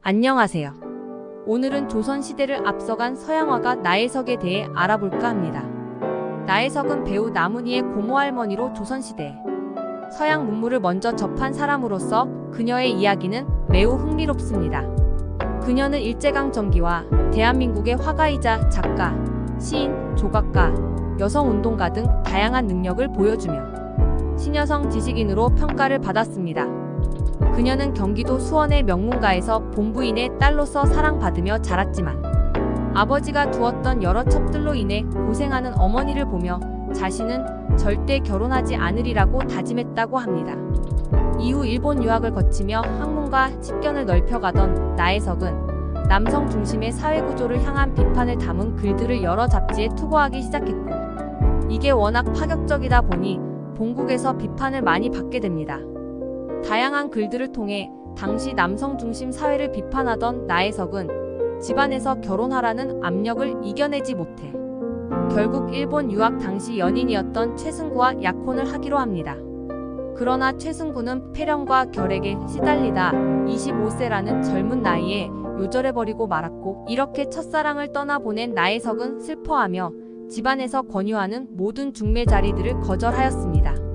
안녕하세요. 오늘은 조선시대를 앞서간 서양화가 나혜석에 대해 알아볼까 합니다. 나혜석은 배우 나문희의 고모할머니로 조선시대 서양 문물을 먼저 접한 사람으로서 그녀의 이야기는 매우 흥미롭습니다. 그녀는 일제강점기와 대한민국의 화가이자 작가, 시인, 조각가, 여성운동가 등 다양한 능력을 보여주며 신여성 지식인으로 평가를 받았습니다. 그녀는 경기도 수원의 명문가에서 본부인의 딸로서 사랑받으며 자랐지만 아버지가 두었던 여러 첩들로 인해 고생하는 어머니를 보며 자신은 절대 결혼하지 않으리라고 다짐했다고 합니다. 이후 일본 유학을 거치며 학문과 식견을 넓혀가던 나혜석은 남성 중심의 사회구조를 향한 비판을 담은 글들을 여러 잡지에 투고하기 시작했고, 이게 워낙 파격적이다 보니 본국에서 비판을 많이 받게 됩니다. 다양한 글들을 통해 당시 남성 중심 사회를 비판하던 나혜석은 집안에서 결혼하라는 압력을 이겨내지 못해 결국 일본 유학 당시 연인이었던 최승구와 약혼을 하기로 합니다. 그러나 최승구는 폐렴과 결핵에 시달리다 25세라는 젊은 나이에 요절해버리고 말았고, 이렇게 첫사랑을 떠나보낸 나혜석은 슬퍼하며 집안에서 권유하는 모든 중매 자리들을 거절하였습니다.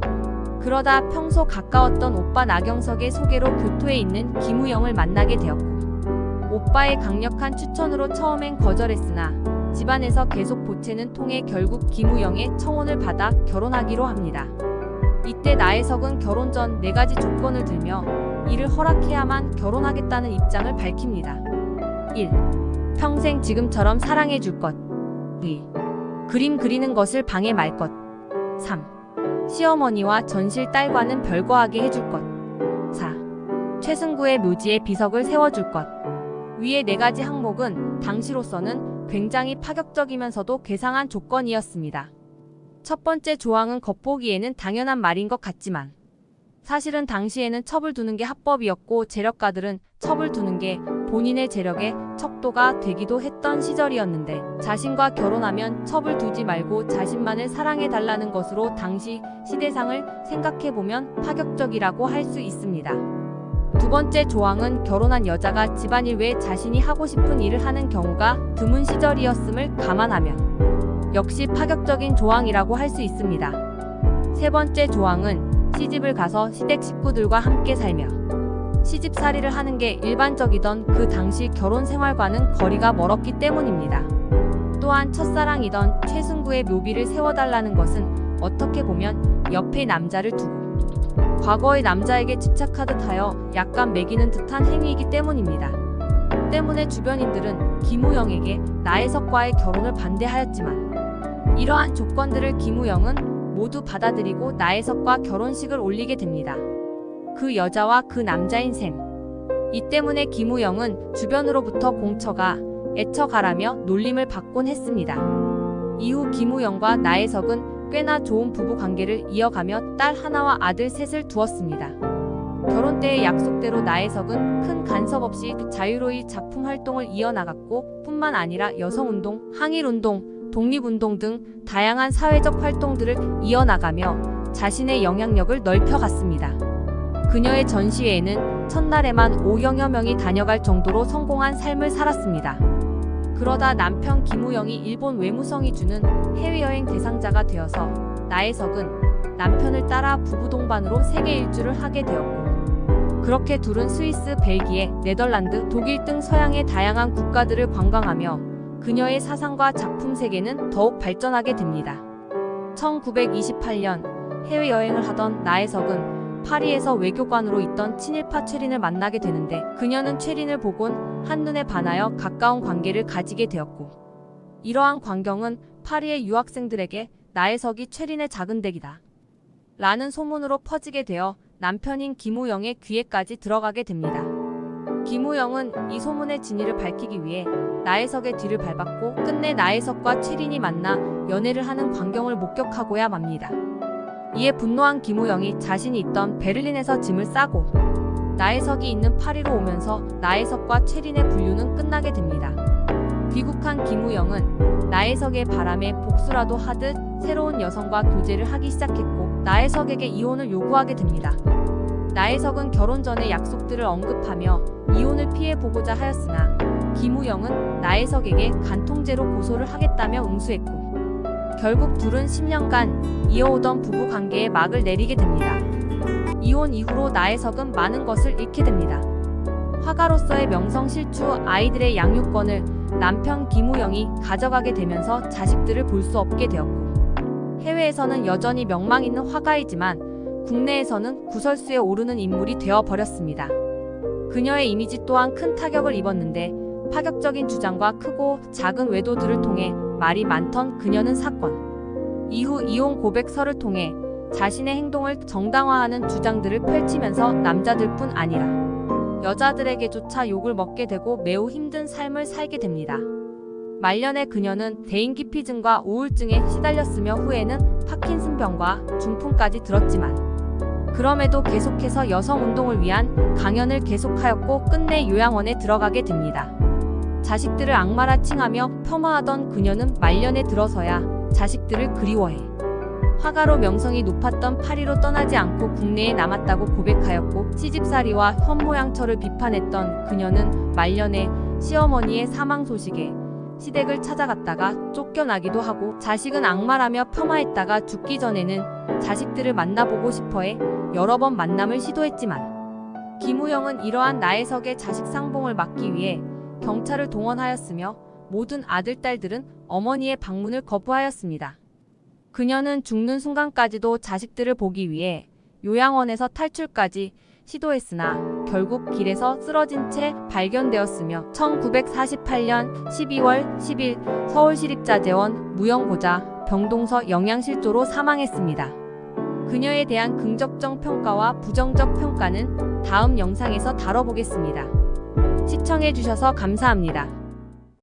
그러다 평소 가까웠던 오빠 나경석의 소개로 교토에 있는 김우영을 만나게 되었고, 오빠의 강력한 추천으로 처음엔 거절했으나 집안에서 계속 보채는 통해 결국 김우영의 청혼을 받아 결혼하기로 합니다. 이때 나혜석은 결혼 전 4가지 조건을 들며 이를 허락해야만 결혼하겠다는 입장을 밝힙니다. 1. 평생 지금처럼 사랑해줄 것. 2. 그림 그리는 것을 방해 말 것. 3. 시어머니와 전실 딸과는 별거하게 해줄 것. 4. 최승구의 묘지에 비석을 세워줄 것. 위의 4가지 항목은 당시로서는 굉장히 파격적이면서도 괴상한 조건이었습니다. 첫 번째 조항은 겉보기에는 당연한 말인 것 같지만 사실은 당시에는 첩을 두는 게 합법이었고, 재력가들은 첩을 두는 게 본인의 재력의 척도가 되기도 했던 시절이었는데, 자신과 결혼하면 첩을 두지 말고 자신만을 사랑해달라는 것으로 당시 시대상을 생각해보면 파격적이라고 할 수 있습니다. 두 번째 조항은 결혼한 여자가 집안일 외에 자신이 하고 싶은 일을 하는 경우가 드문 시절이었음을 감안하면 역시 파격적인 조항이라고 할 수 있습니다. 세 번째 조항은 시집을 가서 시댁 식구들과 함께 살며 시집살이를 하는 게 일반적이던 그 당시 결혼 생활과는 거리가 멀었기 때문입니다. 또한 첫사랑이던 최승구의 묘비를 세워달라는 것은 어떻게 보면 옆에 남자를 두고 과거의 남자에게 집착하듯 하여 약간 매기는 듯한 행위이기 때문입니다. 때문에 주변인들은 김우영에게 나혜석과의 결혼을 반대하였지만 이러한 조건들을 김우영은 모두 받아들이고 나혜석과 결혼식을 올리게 됩니다. 그 여자와 그 남자인 셈. 이 때문에 김우영은 주변으로부터 공처가 애처가라며 놀림을 받곤 했습니다. 이후 김우영과 나혜석은 꽤나 좋은 부부 관계를 이어가며 딸 하나와 아들 셋을 두었습니다. 결혼 때의 약속대로 나혜석은 큰 간섭 없이 자유로이 작품 활동을 이어나갔고, 뿐만 아니라 여성운동, 항일운동, 독립운동 등 다양한 사회적 활동들을 이어나가며 자신의 영향력을 넓혀갔습니다. 그녀의 전시회에는 첫날에만 5여여 명이 다녀갈 정도로 성공한 삶을 살았습니다. 그러다 남편 김우영이 일본 외무성이 주는 해외여행 대상자가 되어서 나혜석은 남편을 따라 부부 동반으로 세계 일주를 하게 되었고, 그렇게 둘은 스위스, 벨기에, 네덜란드, 독일 등 서양의 다양한 국가들을 관광하며 그녀의 사상과 작품 세계는 더욱 발전하게 됩니다. 1928년 해외여행을 하던 나혜석은 파리에서 외교관으로 있던 친일파 최린을 만나게 되는데, 그녀는 최린을 보곤 한눈에 반하여 가까운 관계를 가지게 되었고, 이러한 광경은 파리의 유학생들에게 나혜석이 최린의 작은 댁이다 라는 소문으로 퍼지게 되어 남편인 김우영의 귀에까지 들어가게 됩니다. 김우영은 이 소문의 진위를 밝히기 위해 나혜석의 뒤를 밟았고, 끝내 나혜석과 최린이 만나 연애를 하는 광경을 목격하고야 맙니다. 이에 분노한 김우영이 자신이 있던 베를린에서 짐을 싸고 나혜석이 있는 파리로 오면서 나혜석과 최린의 분류는 끝나게 됩니다. 귀국한 김우영은 나혜석의 바람에 복수라도 하듯 새로운 여성과 교제를 하기 시작했고, 나혜석에게 이혼을 요구하게 됩니다. 나혜석은 결혼 전의 약속들을 언급하며 이혼을 피해보고자 하였으나 김우영은 나혜석에게 간통죄로 고소를 하겠다며 응수했고 결국 둘은 10년간 이어오던 부부 관계에 막을 내리게 됩니다. 이혼 이후로 나혜석은 많은 것을 잃게 됩니다. 화가로서의 명성 실추 아이들의 양육권을 남편 김우영이 가져가게 되면서 자식들을 볼 수 없게 되었고 해외에서는 여전히 명망 있는 화가이지만 국내에서는 구설수에 오르는 인물이 되어버렸습니다. 그녀의 이미지 또한 큰 타격을 입었는데 파격적인 주장과 크고 작은 외도들을 통해 말이 많던 그녀는 사건 이후 이혼 고백서를 통해 자신의 행동을 정당화하는 주장들을 펼치면서 남자들뿐 아니라 여자들에게조차 욕을 먹게 되고 매우 힘든 삶을 살게 됩니다. 말년에 그녀는 대인기피증과 우울증에 시달렸으며 후에는 파킨슨병과 중풍까지 들었지만 그럼에도 계속해서 여성운동을 위한 강연을 계속하였고 끝내 요양원에 들어가게 됩니다. 자식들을 악마라 칭하며 폄하하던 그녀는 말년에 들어서야 자식들을 그리워해 화가로 명성이 높았던 파리로 떠나지 않고 국내에 남았다고 고백하였고 시집살이와 현모양처를 비판했던 그녀는 말년에 시어머니의 사망 소식에 시댁을 찾아갔다가 쫓겨나기도 하고 자식은 악마라며 폄하했다가 죽기 전에는 자식들을 만나보고 싶어해 여러 번 만남을 시도했지만 김우영은 이러한 나혜석의 자식 상봉을 막기 위해 경찰을 동원하였으며 모든 아들, 딸들은 어머니의 방문을 거부하였습니다. 그녀는 죽는 순간까지도 자식들을 보기 위해 요양원에서 탈출까지 시도했으나 결국 길에서 쓰러진 채 발견되었으며 1948년 12월 10일 서울시립자재원 무영고자 병동서 영양실조로 사망했습니다. 그녀에 대한 긍정적 평가와 부정적 평가는 다음 영상에서 다뤄보겠습니다. 시청해주셔서 감사합니다.